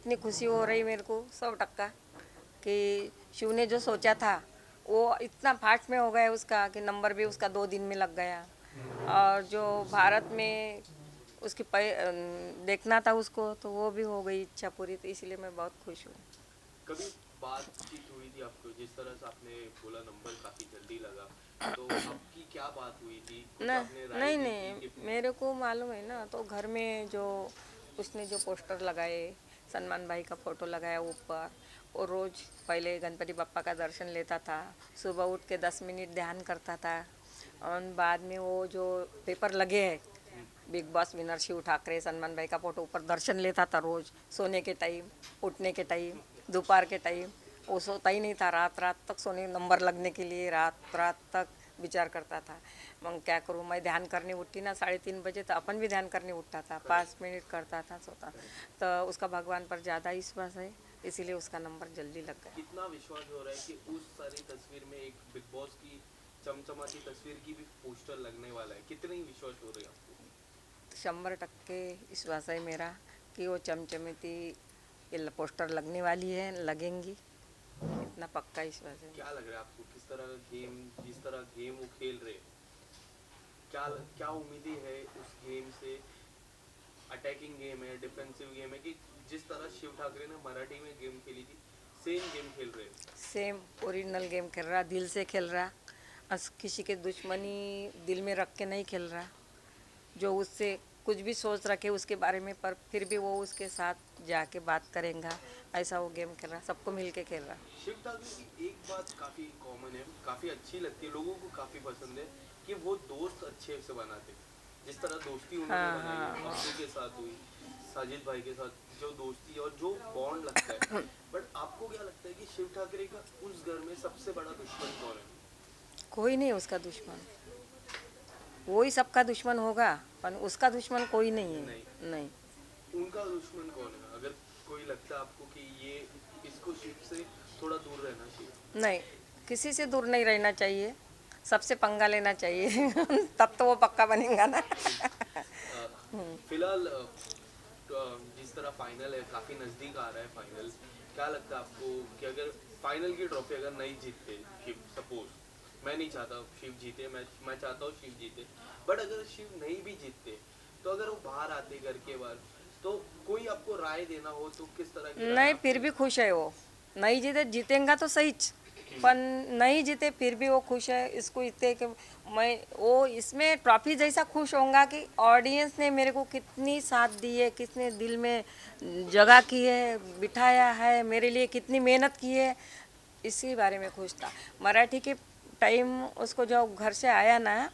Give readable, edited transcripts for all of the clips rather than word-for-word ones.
इतनी खुशी हो रही मेरे को 100% कि शिव ने जो सोचा था वो इतना फास्ट में हो गया उसका कि नंबर भी उसका 2 दिन में लग गया। और जो भारत में उसकी देखना था उसको, तो वो भी हो गई इच्छा पूरी, तो इसलिए मैं बहुत खुश हूँ। कभी बातचीत हुई थी आपको, जिस तरह से आपने बोला नंबर काफी जल्दी लगा, तो आपकी क्या बात हुई थी, कुछ न आपने राय नहीं दी थी नहीं, कि मेरे को मालूम है ना, तो घर में जो उसने जो पोस्टर लगाए, सलमान भाई का फोटो लगाया ऊपर, और रोज पहले गणपति बप्पा का दर्शन लेता था, सुबह उठ के 10 मिनट ध्यान करता था, और बाद में वो जो पेपर लगे हैं Bigg Boss winner Shiv Thakare, Salman भाई का फोटो ऊपर दर्शन लेता था रोज, सोने के टाइम, उठने के टाइम, दोपहर के टाइम। वो सोता ही नहीं था, रात रात तक सोने नंबर लगने के लिए रात रात तक विचार करता था। मग क्या करूँ, मैं ध्यान करने उठती ना 3:30 बजे, तो अपन भी ध्यान करने उठता था, 5 मिनट करता था, सोता। तो उसका भगवान पर ज़्यादा विश्वास है, इसीलिए उसका नंबर जल्दी लग गया। कितना विश्वास हो रहा है कि उस सारी तस्वीर में एक बिग बॉस की चमचमाती तस्वीर की भी पोस्टर लगने वाला है, कितनी विश्वास हो रही है आपको? 100% विश्वास है मेरा कि वो चमचमती ये पोस्टर लगने वाली है, लगेंगी, इतना पक्का विश्वास है। क्या लग रहा है आपको, किस तरह का गेम, जिस तरह गेम वो खेल रहे हैं, क्या क्या उम्मीदें है उस गेम से? अटैकिंग गेम है, डिफेंसिव गेम है, कि जिस तरह शिव ठाकरे ने मराठी में गेम खेली थी, सेम गेम खेल रहे हैं? सेम ओरिजिनल गेम खेल रहा, दिल से खेल रहा, किसी के दुश्मनी दिल में रख के नहीं खेल रहा। जो उससे कुछ भी सोच रखे उसके बारे में, पर फिर भी वो उसके साथ जाके बात करेगा, ऐसा वो गेम खेल रहा, सबको मिल के खेल रहा। शिव ठाकरे की एक बात काफी कॉमन है, काफी अच्छी लगती है, लोगों को काफी पसंद है, कि वो दोस्त अच्छे से बनाते। जिस तरह दोस्ती उन्होंने हाँ बनाई है, हाँ। अब्दू के साथ हुई, साजिद भाई के साथ, जो दोस्ती और जो बॉन्ड लगता है। बट आपको क्या लगता है कि शिव ठाकरे का उस घर में सबसे बड़ा दुश्मन कौन है? कोई नहीं उसका दुश्मन, वो ही सबका दुश्मन होगा, पर उसका दुश्मन कोई नहीं नहीं, है। नहीं। उनका दुश्मन कौन है? अगर कोई लगता है आपको कि ये इसको शिव से थोड़ा दूर रहना चाहिए? नहीं, किसी से दूर नहीं रहना चाहिए, सबसे पंगा लेना चाहिए तब तो वो पक्का बनेगा ना। अ, फिलहाल जिस तरह फाइनल है, काफी नजदीक आ रहा है फाइनल, क्या लगता है आपको कि अगर फाइनल की ट्रॉफी अगर नहीं जीतते शिव, सपोज, मैं नहीं चाहता शिव जीते, मैं चाहता हूँ शिव जीते, बट अगर शिव नहीं भी जीतते, तो अगर वो बाहर आते घर के बाहर, तो कोई आपको राय देना हो तो किस तरह की राय नहीं, आप फिर भी देंगे? खुश है वो, नहीं जीते, जीतेगा तो सही, पर नहीं जीते फिर भी वो खुश है, इसको इतने कि मैं वो इसमें ट्रॉफी जैसा खुश होऊंगा कि ऑडियंस ने मेरे को कितनी साथ दी है, कितने दिल में जगह की है, बिठाया है, मेरे लिए कितनी मेहनत की है, इसी बारे में खुश था। मराठी के टाइम उसको जब घर से आया ना,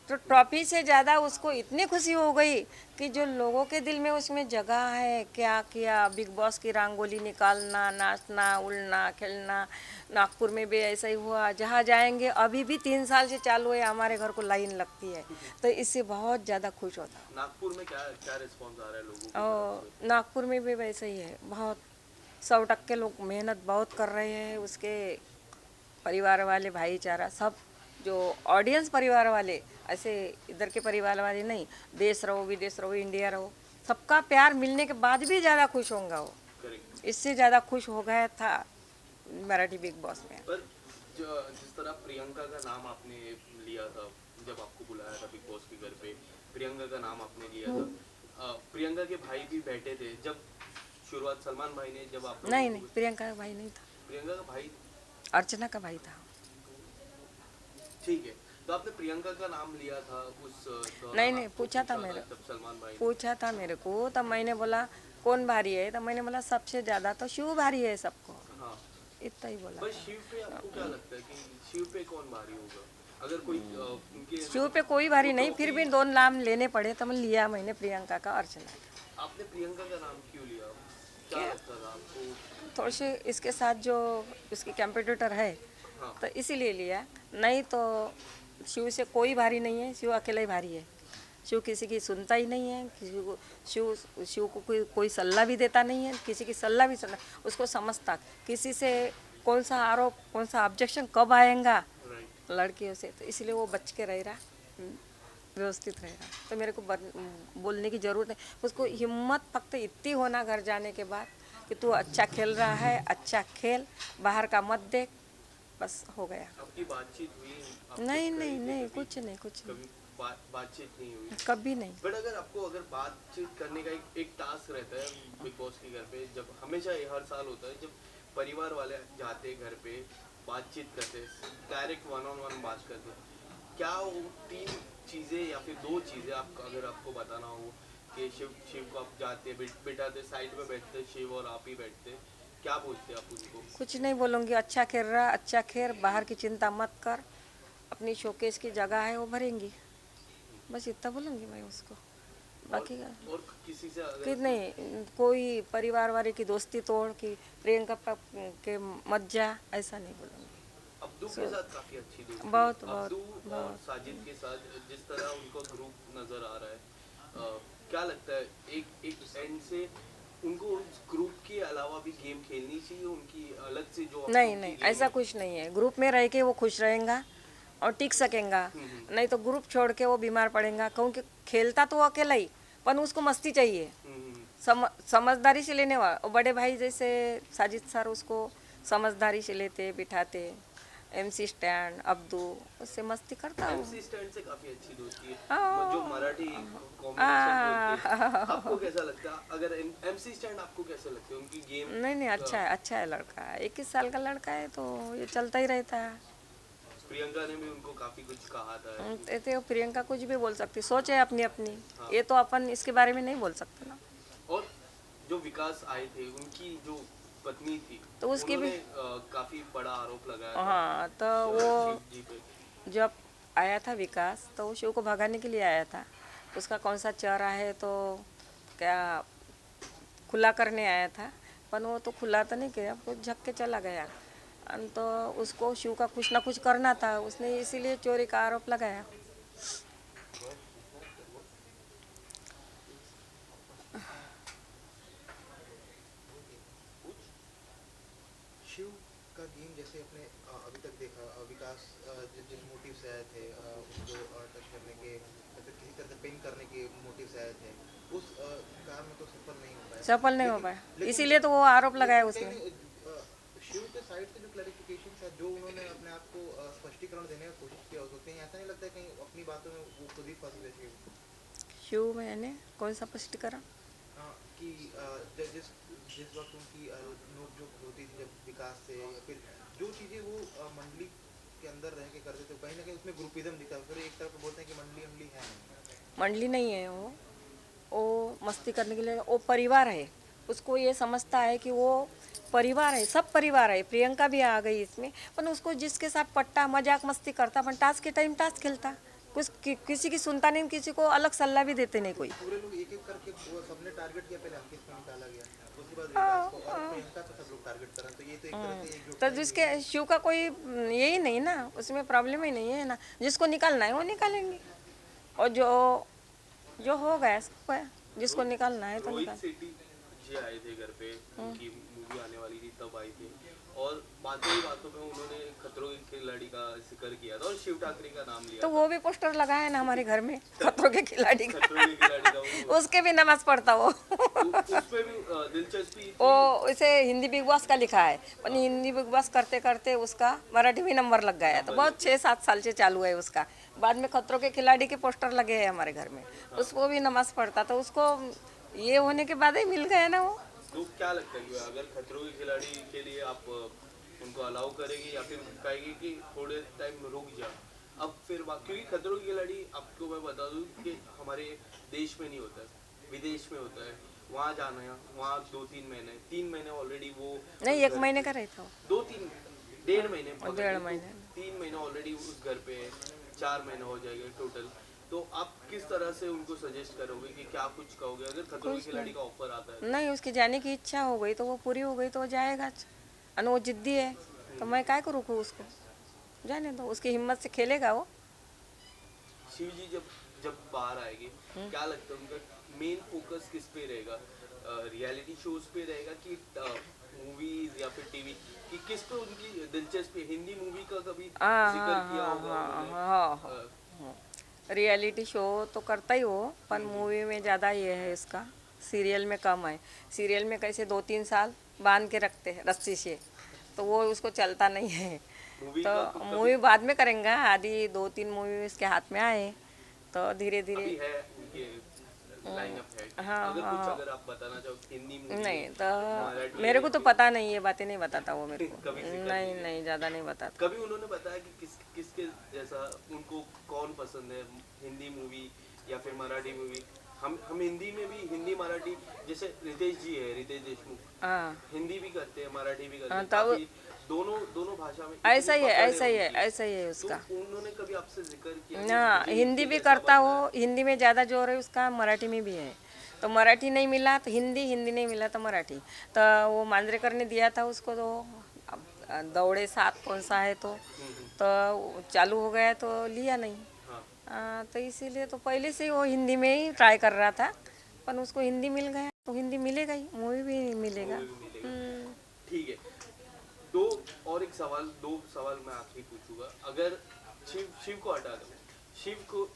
तो ट्रॉफी से ज़्यादा उसको इतनी खुशी हो गई कि जो लोगों के दिल में उसमें जगह है, क्या किया, बिग बॉस की रंगोली निकालना, नाचना, उड़ना, खेलना, नागपुर में भी ऐसा ही हुआ, जहाँ जाएंगे अभी भी 3 साल से चालू है, हमारे घर को लाइन लगती है, तो इससे बहुत ज़्यादा खुश होता। नागपुर में क्या क्या रिस्पॉन्स आ रहा है लोगों की तरफ और से? नागपुर में भी वैसे ही है, बहुत 100% लोग मेहनत बहुत कर रहे हैं, उसके परिवार वाले, भाईचारा सब, जो ऑडियंस परिवार वाले, ऐसे इधर के परिवार वाले नहीं, देश रहो विदेश रहो इंडिया रहो, सबका प्यार मिलने के बाद भी ज़्यादा खुश होगा वो, करेक्ट। इससे ज़्यादा खुश हो गया था मराठी बिग बॉस में। पर जिस तरह प्रियंका का नाम आपने लिया था, जब आपको बुलाया था बिग बॉस के घर पे, प्रियंका का नाम आपने लिया था, प्रियंका के भाई भी बैठे थे जब शुरुआत, सलमान भाई ने जब आप लोगों नहीं नहीं, को, प्रियंका का भाई नहीं था, प्रियंका का भाई, अर्चना का भाई था। ठीक है, तो आपने प्रियंका का नाम लिया था, उस नहीं दौरान नहीं, आपको पूछा था पूछा था मेरे, जब सलमान भाई ने? पूछा था मेरे को, तब मैंने बोला कौन भारी है, तब मैंने बोला सबसे ज़्यादा तो शिव भारी है सबको, हाँ। इतना ही बोला पर था। शिव पे आपको क्या लगता है कि शिव पे कौन भारी होगा? अगर कोई उनके शिव पे कोई भारी नहीं, फिर ट्रॉफी, भी 2 नाम लेने पड़े तो मैं लिया, मैंने प्रियंका का, अर्चना आपने प्रियंका का नाम क्यों लिया? क्या का। लगता था आपको? थोड़ी सी इसके साथ जो उसकी कंपटीटर है, हाँ। तो इसीलिए लिया, नहीं तो शिव से कोई भारी नहीं है, शिव अकेला ही भारी है। शिव किसी की सुनता ही नहीं है, किसी को शिव शिव को कोई कोई सलाह भी देता नहीं है, किसी की सलाह भी सुनना, उसको समझता किसी से कौन सा आरोप, कौन सा ऑब्जेक्शन कब आएगा राइट। लड़कियों से, तो इसलिए वो बच के रह रहा, व्यवस्थित रहेगा, तो मेरे को बोलने की ज़रूरत नहीं, उसको हिम्मत फक्त इतनी होना घर जाने के बाद कि तू अच्छा खेल रहा है, अच्छा खेल, बाहर का मत देख, बस हो गया। आपकी बातचीत हुई आप नहीं जब गए नहीं थे नहीं, कभी कुछ नहीं, कुछ कभी बातचीत नहीं हुई नहीं, कभी नहीं। बट अगर आपको अगर बातचीत करने का एक टास्क रहता है बिग बॉस के घर पे जब हमेशा ये हर साल होता है जब परिवार वाले जाते हैं घर पे बातचीत करते डायरेक्ट वन ऑन वन बात करते क्या वो तीन चीज़ें या फिर दो चीज़ें आप अगर आपको बताना हो कि शिव शिव को आप जाते बिठाते साइड में बैठते शिव और आप ही बैठते क्या बोलते आप उनको कुछ नहीं बोलूँगी, अच्छा खेल रहा, अच्छा खेल, बाहर की चिंता मत कर, अपनी शोकेस की जगह है वो भरेंगी, बस इतना बोलूँगी मैं उसको। बाकी और किसी से कि अगर नहीं, कोई परिवार वाले की दोस्ती तोड़ कि प्रियंका के मत जा, ऐसा नहीं बोलूँगी। अब्दू के साथ काफी अच्छी दोस्ती है बहुत बहुत अब्दू और बहुत। साजिद के साथ जिस तरह उनका ग्रुप नजर आ रहा है क्या लगता है एक एंड से उनको उस ग्रुप के अलावा भी गेम खेलनी चाहिए उनकी अलग से जो नहीं उनकी नहीं, game ऐसा है। कुछ नहीं है, ग्रुप में रह के वो खुश रहेगा और टिक सकेगा, नहीं तो ग्रुप छोड़ के वो बीमार पड़ेगा, क्योंकि खेलता तो वो अकेला ही, पर उसको मस्ती चाहिए, हम्म, समझदारी से लेने वाला। और बड़े भाई जैसे साजिद सर उसको समझदारी से लेते बिठाते, MC स्टैंड, अब्दू, उससे मस्ती करता हूँ। MC स्टैंड से काफी अच्छी दोस्ती है हाँ। जो मराठी कॉम्बिनेशन बोलते हैं आपको कैसा लगता है अगर MC स्टैंड आपको कैसे लगते हैं उनकी गेम नहीं नहीं, अच्छा है लड़का, 21 साल का लड़का है तो ये चलता ही रहता है। प्रियंका ने भी उनको काफी कुछ कहा था तो प्रियंका कुछ भी बोल सकती, सोच है अपनी अपनी, हाँ। ये तो अपन इसके बारे में नहीं बोल सकते ना। और जो विकास आए थे उनकी जो पत्नी थी तो उसकी भी उन्होंने काफी बड़ा आरोप लगाया था हाँ, तो वो शिव जी पे जब आया था विकास तो वो शिव को भगाने के लिए आया था, उसका कौन सा चेहरा है तो क्या खुला करने आया था, पर वो तो खुला तो नहीं किया, वो झक के चला गया। तो उसको शिव का कुछ ना कुछ करना था, उसने इसीलिए चोरी का आरोप लगाया। शिव का गेम जैसे अपने अभी तक देखा विकास जिस मोटिव से आए थे उनको टच करने के या फिर किसी तरह से पिन करने के मोटिव से आए थे उस काम में तो सफल नहीं हो पाया सफल नहीं हो लेकिन पाया, लेकिन इसीलिए तो वो आरोप लगाया लेकिन उसने। कहीं शिव के साइड से जो क्लैरिफिकेशन था जो उन्होंने अपने आप को स्पष्टीकरण देने का कोशिश किया उसको कहीं ऐसा नहीं लगता है कहीं अपनी बातों में वो खुद ही फंस गए शिव शिव मैंने कौन सा स्पष्टीकरण? कि जिस जिस वक्त उनकी नोकझोंक होती थी जब विकास से या फिर जो चीज़ें वो मंडली के अंदर रह के करते थे कहीं ना कहीं उसमें ग्रुपिज्म दिखा फिर एक तरफ बोलते हैं कि मंडली मंडली है नहीं मंडली नहीं है वो मस्ती करने के लिए, वो परिवार है, उसको ये समझता है कि वो परिवार है, सब परिवार है। प्रियंका भी आ गई इसमें, पर उसको जिसके साथ पट्टा मजाक मस्ती करता, पर टास्क के टाइम टास्क खेलता, किसी की सुनता नहीं, किसी को अलग सलाह भी देते नहीं कोई। पूरे लोग एक एक करके वो सबने टारगेट किया पहले अंकित को निकाला गया उसके बाद विकास को और प्रियंका को सब लोग टारगेट कर रहे हैं तो ये तो एक तरह से एकजुट तो जिसके शिव का कोई यही नहीं ना, उसमें प्रॉब्लम ही नहीं है ना, जिसको निकालना है वो निकालेंगे, और जो हो गया सो गया, जिसको निकालना है तो रोहित निकाल। सेठी जी आए थे घर पे उनकी मूवी आने वाली थी तब आए थे और बातों ही बातों में उन्होंने खतरों के खिलाड़ी का जिक्र किया था और शिव ठाकरे का नाम लिया तो था वो भी पोस्टर लगाया है ना हमारे घर में, खतरों के खिलाड़ी का, खतरों के खिलाड़ी का वो उसके भी नमाज पढ़ता वो। उसमें भी दिलचस्पी थी वो उसे हिंदी बिग बॉस का लिखा है, पर हिंदी बिग बॉस करते करते उसका मराठी में नंबर लग गया है, तो बहुत 6-7 साल से चालू है उसका। बाद में खतरों के खिलाड़ी के पोस्टर लगे हैं हमारे घर में, उसको भी नमाज पढ़ता, तो उसको ये होने के बाद ही मिल गया ना वो। तो क्या लगता है कि अगर खतरों के खिलाड़ी के लिए आप उनको अलाउ करेंगे या फिर कहेंगे कि थोड़े टाइम रुक जा अब फिर क्योंकि खतरों के खिलाड़ी आपको मैं बता दूं कि हमारे देश में नहीं होता है विदेश में होता है वहाँ जाना है वहाँ 2-3 महीने 3 महीने ऑलरेडी वो नहीं, 1 महीने का रहता वो। 2-3 1.5 महीने पकड़ डेढ़ लो, तो महीने। 3 महीने ऑलरेडी उस घर पे है 4 महीने हो जाएंगे टोटल तो आप किस तरह से उनको सजेस्ट करोगे कि क्या कुछ कहोगे अगर खतरों के खिलाड़ी का ऑफर आता है नहीं, उसकी जाने की इच्छा हो गई तो वो पूरी हो गई तो वो जाएगा, और वो जिद्दी है तो मैं काय को रोकूं उसको, जाने दो, उसकी हिम्मत से खेलेगा वो। शिव जी जब जब बाहर आएंगे क्या लगता है उनका मेन फोकस किस पे रहेगा रियलिटी शोज पे रहेगा कि मूवीज या फिर टीवी कि किस पे उनकी दिलचस्पी हिंदी मूवी का कभी जिक्र किया होगा उन्होंने रियलिटी शो तो करता ही हो, पर मूवी में ज़्यादा ये है इसका सीरियल में कम है। सीरियल में कैसे 2-3 साल बांध के रखते हैं रस्सी से, तो वो उसको चलता नहीं है। मूवी तो का मूवी बाद में करेंगे, आदि 2-3 मूवी इसके हाथ में आए तो धीरे अभी धीरे। है उनके लाइनअप है। हाँ, अगर हाँ, कुछ हाँ। अगर आप बताना चाहो हिंदी मूवी नहीं तो मराठी मेरे को तो पता नहीं, ये बातें नहीं बताता वो मेरे को। कभी जिक्र नहीं नहीं नहीं, ज़्यादा नहीं बताता। कभी उन्होंने बताया कि किसके जैसा उनको कौन पसंद है, हिंदी मूवी या फिर मराठी मूवी? हम हिंदी में भी, हिंदी मराठी, जैसे रितेश जी है, रितेश देशमुख, हाँ, हिंदी भी करते हैं मराठी भी करते हाँ, हैं, तब काफी दोनों दोनों भाषा में इतनी ऐसा ही है, पकड़ ऐसा ही है, उनकी। ऐसा ही है तो उसका। उन्होंने कभी आपसे जिक्र किया कि ना, मुझे हिंदी इनके भी जैसा करता बनना हो, हिंदी में ज़्यादा जोर है उसका, मराठी में भी है। तो मराठी नहीं मिला तो हिंदी, हिंदी नहीं मिला तो मराठी। तो वो मांजरेकर ने दिया था उसको, तो अब दौड़े साथ कौन सा है तो चालू हो गया तो लिया नहीं। हाँ, तो इसीलिए तो पहले से ही वो हिंदी में ही ट्राई कर रहा था, पर उसको हिंदी मिल गया तो हिंदी मिलेगा ही, मूवी भी मिलेगा। मूवी भी मिलेगा। हम्म। ठीक है। दो सवाल मैं आखिरी पूछूंगा। अगर शिव को हटा दो,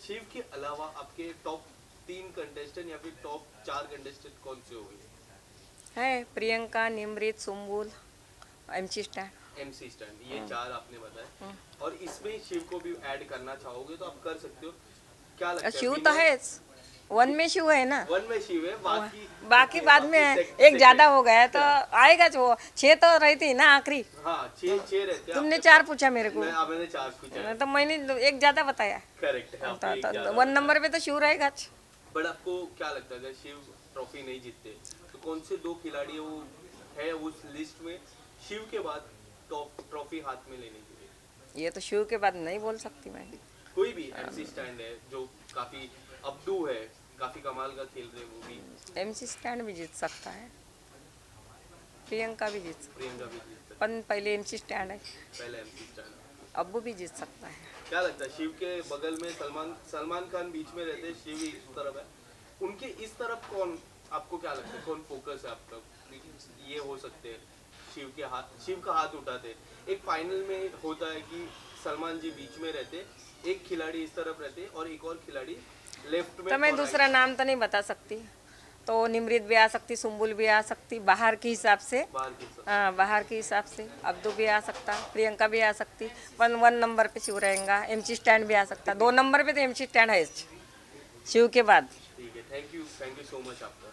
शिव के अलावा आपके टॉप 3 कंटेस्टेंट या फिर टॉप 4 कंटेस्टेंट कौन से होंगे? है Priyanka, Nimrit, Sumbul, MC stand. MC stand, ये 4 आपने बताया। और इसमें शिव को भी ऐड करना चाहोगे तो आप कर सकते हो। क्या लगता है? शिव तो है, वन में शिव है ना, वन में शिव है, बाकी बाद में है। सेक- एक ज्यादा सेकंड। हो गया तो आएगा जो 6 तो रहती है ना आखिरी। हाँ, 6 रहते हैं तुमने आपके 4 पास। पूछा मेरे को, मैंने 4 पूछा है। तो मैंने एक ज्यादा बताया। करेक्ट है, आपने एक तो ज्यादा 1 नंबर पे तो शिव रहेगा। बट आपको क्या लगता है अगर शिव ट्रॉफी नहीं जीतते तो कौन से 2 खिलाड़ी वो है उस लिस्ट में शिव के बाद टॉप ट्रॉफी हाथ में लेने के लिए? ये तो शिव के बाद नहीं बोल सकती मैं। कोई भी MC स्टैंड है जो काफी अब्दू है, काफी कमाल का खेल रहे, वो भी MC स्टैंड भी जीत सकता है, प्रियंका भी जीत सकती प्रियंका भी जीत सकती है, पर पहले MC स्टैंड है, है। पहले MC स्टैंड। अब्बू भी जीत सकता है। क्या लगता है शिव के बगल में सलमान खान बीच में रहते हैं, शिव इस तरफ है, उनके इस तरफ कौन, आपको क्या लगता है कौन फोकस है आपका? ये हो सकते हैं शिव का हाथ उठाते। एक फाइनल में होता है कि सलमान जी बीच में रहते, एक खिलाड़ी इस तरफ रहते और एक और खिलाड़ी लेफ्ट में। तो मैं और दूसरा नाम तो नहीं बता सकती, तो निमृत भी आ सकती, सुम्बुल भी आ सकती, बाहर के हिसाब से। बाहर के साथ। हाँ, बाहर के हिसाब से अब्दू भी आ सकता, प्रियंका भी आ सकती, 1 नंबर पे शिव रहेगा, MC स्टैंड भी आ सकता, 2 नंबर पे तो MC स्टैंड है शिव के बाद। ठीक है, थैंक यू सो मच आपका।